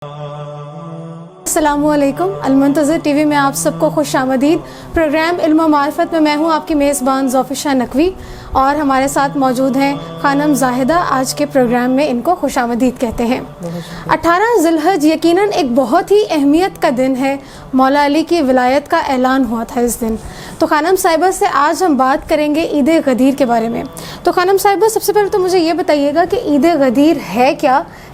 السلام علیکم، المنتظر T V میں آپ سب کو خوش آمدید۔ پروگرام علم و معرفت میں میں ہوں آپ کی میزبان ذوفشا نقوی، اور ہمارے ساتھ موجود ہیں خانم زاہدہ۔ آج کے پروگرام میں ان کو خوش آمدید کہتے ہیں۔ 18 ذی الحج یقیناً ایک بہت ہی اہمیت کا دن ہے۔ مولا علی کی ولایت کا اعلان ہوا تھا اس دن۔ تو خانم صاحبہ سے آج ہم بات کریں گے عید غدیر کے بارے میں۔ تو خانم صاحبہ، سب سے پہلے تو مجھے یہ بتائیے گا کہ عید غدیر ہے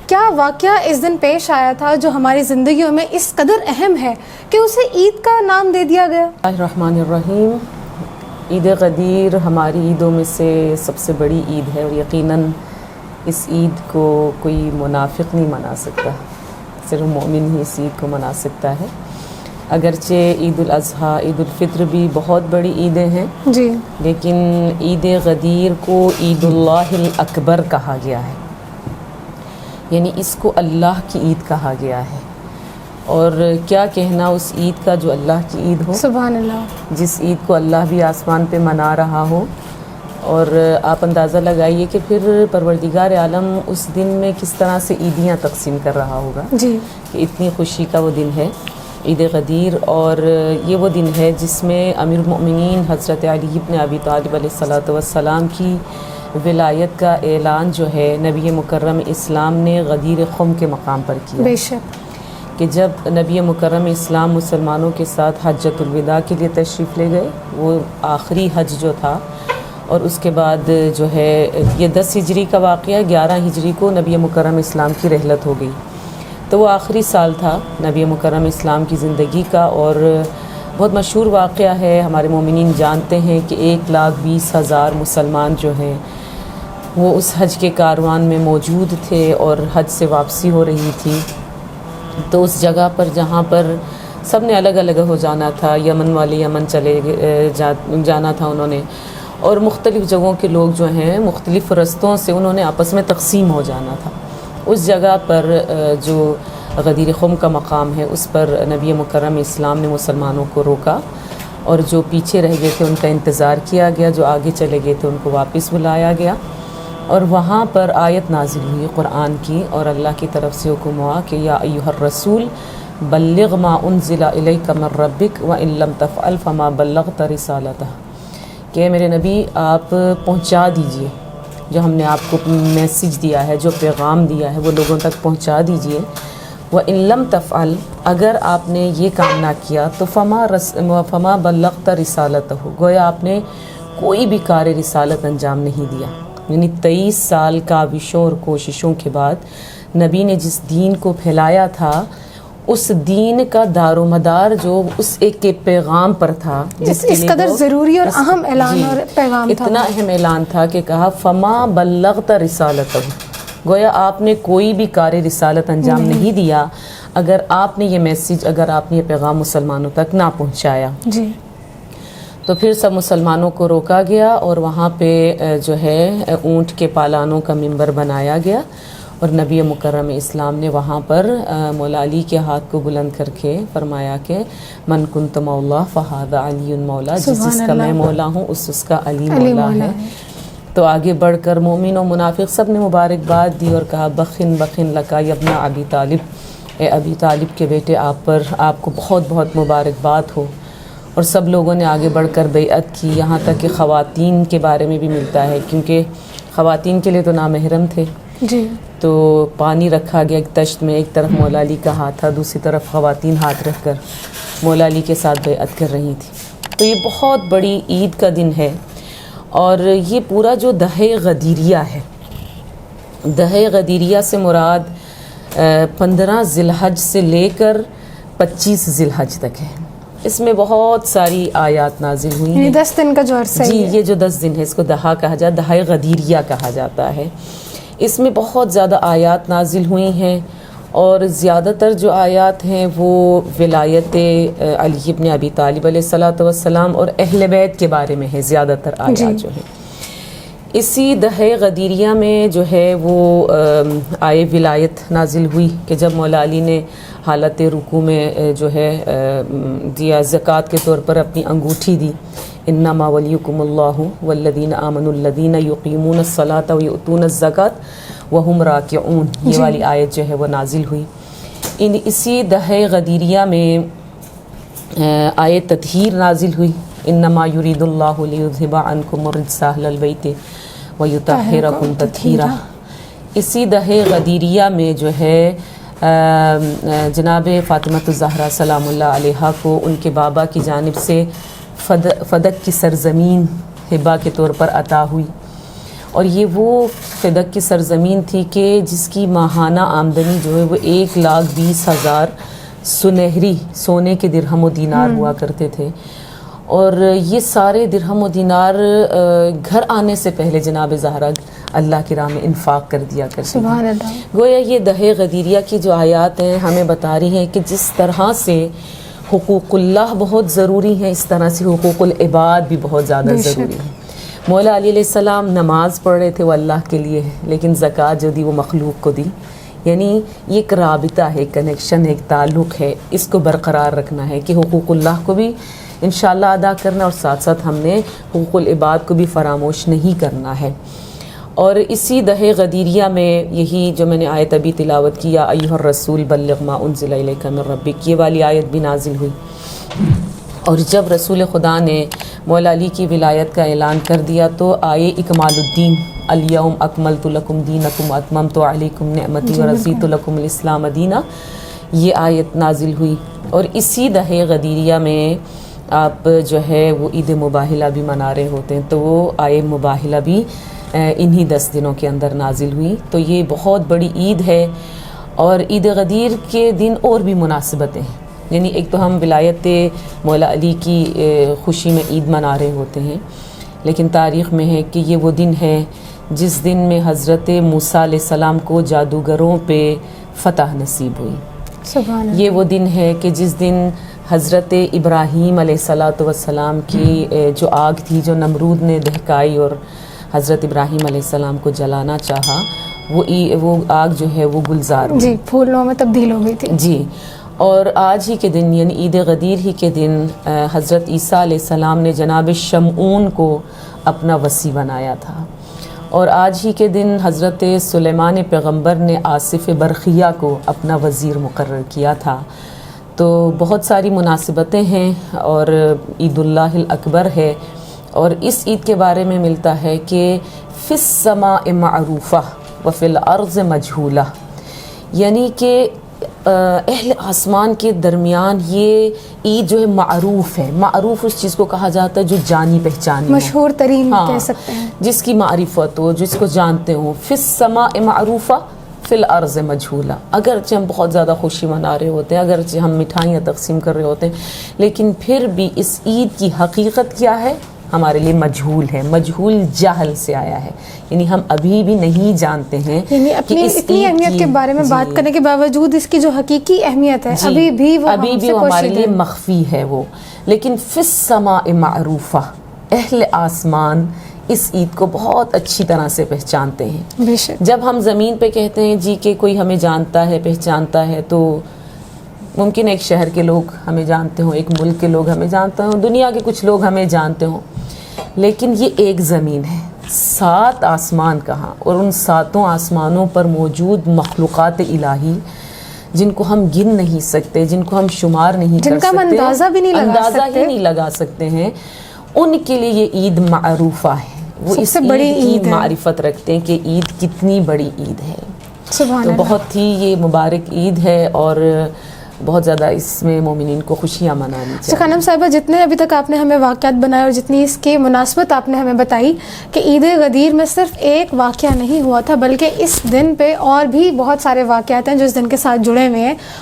کیا واقعہ اس دن پیش آیا تھا جو ہماری زندگیوں میں اس قدر اہم ہے کہ اسے عید کا نام دے دیا گیا؟ الرحمن الرحیم۔ عید غدیر ہماری عیدوں میں سے سب سے بڑی عید ہے، اور یقیناً اس عید کو کوئی منافق نہیں منا سکتا، صرف مومن ہی اس عید کو منا سکتا ہے۔ اگرچہ عید الاضحیٰ، عید الفطر بھی بہت بڑی عیدیں ہیں جی، لیکن عید غدیر کو عید اللہ الاکبر کہا گیا ہے، یعنی اس کو اللہ کی عید کہا گیا ہے۔ اور کیا کہنا اس عید کا جو اللہ کی عید ہو، سبحان اللہ، جس عید کو اللہ بھی آسمان پہ منا رہا ہو۔ اور آپ اندازہ لگائیے کہ پھر پروردگار عالم اس دن میں کس طرح سے عیدیاں تقسیم کر رہا ہوگا، جی، کہ اتنی خوشی کا وہ دن ہے عید غدیر۔ اور یہ وہ دن ہے جس میں امیر المؤمنین حضرت علی بن ابی طالب علیہ الصلوۃ والسلام کی ولایت کا اعلان جو ہے نبی مکرم اسلام نے غدیر خم کے مقام پر کیا، بے شک، کہ جب نبی مکرم اسلام مسلمانوں کے ساتھ حجۃ الوداع کے لیے تشریف لے گئے، وہ آخری حج جو تھا، اور اس کے بعد جو ہے یہ 10 ہجری کا واقعہ، 11 ہجری کو نبی مکرم اسلام کی رحلت ہو گئی، تو وہ آخری سال تھا نبی مکرم اسلام کی زندگی کا۔ اور بہت مشہور واقعہ ہے، ہمارے مومنین جانتے ہیں کہ 1,20,000 مسلمان جو ہیں وہ اس حج کے کاروان میں موجود تھے، اور حج سے واپسی ہو رہی تھی۔ تو اس جگہ پر جہاں پر سب نے الگ الگ ہو جانا تھا، یمن والے یمن چلے جانا تھا انہوں نے، اور مختلف جگہوں کے لوگ جو ہیں مختلف رستوں سے انہوں نے آپس میں تقسیم ہو جانا تھا۔ اس جگہ پر جو غدیر خم کا مقام ہے، اس پر نبی مکرم اسلام نے مسلمانوں کو روکا، اور جو پیچھے رہ گئے تھے ان کا انتظار کیا گیا، جو آگے چلے گئے تھے ان کو واپس بلایا گیا۔ اور وہاں پر آیت نازل ہوئی قرآن کی، اور اللہ کی طرف سے حکم ہوا کہ یا ایھا الرسول بلغ ما انزل الیک من ربک وان لم تفعل فما بلغت رسالتہ، کہ میرے نبی آپ پہنچا دیجئے جو ہم نے آپ کو میسج دیا ہے، جو پیغام دیا ہے وہ لوگوں تک پہنچا دیجئے۔ وان لم تفعل، اگر آپ نے یہ کام نہ کیا تو فما بلغت رسالتہ، گویا آپ نے کوئی بھی کار رسالت انجام نہیں دیا۔ یعنی 23 سال کاوشوں اور کوششوں کے بعد نبی نے جس دین کو پھیلایا تھا، اس دین کا دار و مدار جو اس ایک کے پیغام پر تھا، اس قدر ضروری اور اہم اعلان اور پیغام تھا، اتنا اہم اعلان تھا کہ کہا فما بلغت رسالتہ، گویا آپ نے کوئی بھی کار رسالت انجام نہیں دیا اگر آپ نے یہ میسج، اگر آپ نے یہ پیغام مسلمانوں تک نہ پہنچایا۔ جی، تو پھر سب مسلمانوں کو روکا گیا، اور وہاں پہ جو ہے اونٹ کے پالانوں کا منبر بنایا گیا، اور نبی مکرم اسلام نے وہاں پر مولا علی کے ہاتھ کو بلند کر کے فرمایا کہ من کنت مولا فہذا علی مولا، جس کا میں مولا ہوں اس کا علی مولا ہے۔ تو آگے بڑھ کر مومن و منافق سب نے مبارکباد دی اور کہا بخن بخن لکا یا ابن ابی طالب، اے ابی طالب کے بیٹے، آپ کو بہت بہت مبارکباد ہو۔ اور سب لوگوں نے آگے بڑھ کر بیعت کی، یہاں تک کہ خواتین کے بارے میں بھی ملتا ہے، کیونکہ خواتین کے لیے تو نامحرم تھے۔ جی، تو پانی رکھا گیا ایک تشت میں، ایک طرف مولا علی کا ہاتھ تھا، دوسری طرف خواتین ہاتھ رکھ کر مولا علی کے ساتھ بیعت کر رہی تھی۔ تو یہ بہت بڑی عید کا دن ہے، اور یہ پورا جو دہے غدیریہ ہے، دہے غدیریہ سے مراد 15 ذی الحج سے لے کر 25 ذی الحج تک ہے۔ اس میں بہت ساری آیات نازل ہوئی ہیں، 10 دن کا جو عرصہ جی، یہ جو 10 دن ہے اس کو دہا کہا جاتا ہے، دہائے غدیریہ کہا جاتا ہے۔ اس میں بہت زیادہ آیات نازل ہوئی ہیں، اور زیادہ تر جو آیات ہیں وہ ولایت علی بن ابی طالب علیہ الصلوۃ والسلام اور اہل بیت کے بارے میں ہے، زیادہ تر آیات جو ہیں۔ اسی دہے غدیریہ میں جو ہے وہ آئے ولایت نازل ہوئی کہ جب مولا علی نے حالت رکوع میں جو ہے دیا، زکوٰۃ کے طور پر اپنی انگوٹھی دی، انما ولیکم اللہ والذین آمنوا الذین یقیمون الصلاۃ ویؤتون الزکاۃ وہم راکعون، یہ والی آیت جو ہے وہ نازل ہوئی۔ اسی دہے غدیریہ میں آیت تطہیر نازل ہوئی، انما یرید اللہ لیذھب عنکم الرجس اہل البیت ویطہرکم تطہیرا۔ اسی دہے غدیریہ میں جو ہے جناب فاطمہ الزہرا سلام اللہ علیہا کو ان کے بابا کی جانب سے فدق کی سرزمین ہبہ کے طور پر عطا ہوئی، اور یہ وہ فدق کی سرزمین تھی کہ جس کی ماہانہ آمدنی جو ہے وہ 1,20,000 سنہری سونے کے درہم و دینار ہوا کرتے تھے، اور یہ سارے درہم و دینار گھر آنے سے پہلے جناب زہرا اللہ کی راہ میں انفاق کر دیا کرتی سبحان اللہ۔ گویا یہ دہے غدیریہ کی جو آیات ہیں ہمیں بتا رہی ہیں کہ جس طرح سے حقوق اللہ بہت ضروری ہیں، اس طرح سے حقوق العباد بھی بہت زیادہ ضروری ہیں۔ مولا علی علیہ السلام نماز پڑھ رہے تھے، وہ اللہ کے لیے ہے، لیکن زکوٰۃ جو دی وہ مخلوق کو دی، یعنی یہ ایک رابطہ ہے، ایک کنیکشن ہے، ایک تعلق ہے، اس کو برقرار رکھنا ہے کہ حقوق اللہ کو بھی انشاءاللہ ادا کرنا، اور ساتھ ساتھ ہم نے حقوق العباد کو بھی فراموش نہیں کرنا ہے۔ اور اسی دہے غدیریہ میں یہی جو میں نے آیت ابھی تلاوت کی، یا ایھا الرسول بلغ ما انزل الیک من ربک، یہ والی آیت بھی نازل ہوئی، اور جب رسول خدا نے مولا علی کی ولایت کا اعلان کر دیا تو آئے اکمال الدین، الیوم اکملت لکم دینکم واتممت علیکم نعمتی ورضیت لکم الاسلام دینا، یہ آیت نازل ہوئی۔ اور اسی دہے غدیریہ میں آپ جو ہے وہ عید مباہلہ بھی منا رہے ہوتے ہیں، تو وہ آئے مباہلہ بھی انہی 10 دنوں کے اندر نازل ہوئی، تو یہ بہت بڑی عید ہے۔ اور عید غدیر کے دن اور بھی مناسبتیں ہیں، یعنی ایک تو ہم ولایت مولا علی کی خوشی میں عید منا رہے ہوتے ہیں، لیکن تاریخ میں ہے کہ یہ وہ دن ہے جس دن میں حضرت موسیٰ علیہ السلام کو جادوگروں پہ فتح نصیب ہوئی۔ سبحان اللہ۔ یہ وہ دن ہے کہ جس دن حضرت ابراہیم علیہ السلام کی جو آگ تھی جو نمرود نے دہکائی اور حضرت ابراہیم علیہ السلام کو جلانا چاہا، وہ آگ جو ہے وہ گلزار ہوئی، جی پھولوں میں تبدیل ہو گئی تھی۔ جی۔ اور آج ہی کے دن یعنی عید غدیر ہی کے دن حضرت عیسیٰ علیہ السلام نے جناب شمعون کو اپنا وصی بنایا تھا، اور آج ہی کے دن حضرت سلیمان پیغمبر نے آصف برقیہ کو اپنا وزیر مقرر کیا تھا۔ تو بہت ساری مناسبتیں ہیں، اور عید اللہ الاکبر ہے، اور اس عید کے بارے میں ملتا ہے کہ فی السماء معروفہ وفی الارض مجہولہ، یعنی کہ اہل آسمان کے درمیان یہ عید جو ہے معروف ہے۔ معروف اس چیز کو کہا جاتا ہے جو جانی پہچانی، مشہور ترین کہہ سکتے ہیں، جس کی معرفت ہو، جس کو جانتے ہوں۔ فی السماء معروفہ فی الارض مجہولہ، اگرچہ ہم بہت زیادہ خوشی منا رہے ہوتے ہیں، اگرچہ ہم مٹھائیاں تقسیم کر رہے ہوتے ہیں، لیکن پھر بھی اس عید کی حقیقت کیا ہے ہمارے لیے مجہول ہے۔ مجہول جہل سے آیا ہے، یعنی ہم ابھی بھی نہیں جانتے ہیں، یعنی اپنی اتنی اہمیت کے بارے میں بات کرنے کے باوجود اس کی جو حقیقی اہمیت ہے ابھی بھی وہ ہمارے لیے مخفی ہے وہ۔ لیکن فی السماء معروفہ، اہل آسمان اس عید کو بہت اچھی طرح سے پہچانتے ہیں۔ بے شک۔ جب ہم زمین پہ کہتے ہیں جی کہ کوئی ہمیں جانتا ہے پہچانتا ہے، تو ممکن ایک شہر کے لوگ ہمیں جانتے ہوں، ایک ملک کے لوگ ہمیں جانتے ہوں، دنیا کے کچھ لوگ ہمیں جانتے ہوں، لیکن یہ ایک زمین ہے، 7 آسمان کہاں، اور ان 7 آسمانوں پر موجود مخلوقات الہی جن کو ہم گن نہیں سکتے، جن کو ہم شمار نہیں کر سکتے، جن کا ہم اندازہ بھی نہیں لگا سکتے ہیں، ان کے لیے یہ عید معروفہ ہے۔ وہ اس عید کی معرفت رکھتے ہیں کہ عید کتنی بڑی عید ہے۔ تو بہت ہی یہ مبارک عید ہے، اور بہت زیادہ اس میں مومنین کو خوشیاں منانی چاہیے۔ خانم صاحبہ، جتنے ابھی تک آپ نے ہمیں واقعات بنائے اور جتنی اس کی مناسبت آپ نے ہمیں بتائی کہ عید غدیر میں صرف ایک واقعہ نہیں ہوا تھا، بلکہ اس دن پہ اور بھی بہت سارے واقعات ہیں جو اس دن کے ساتھ جڑے ہوئے ہیں،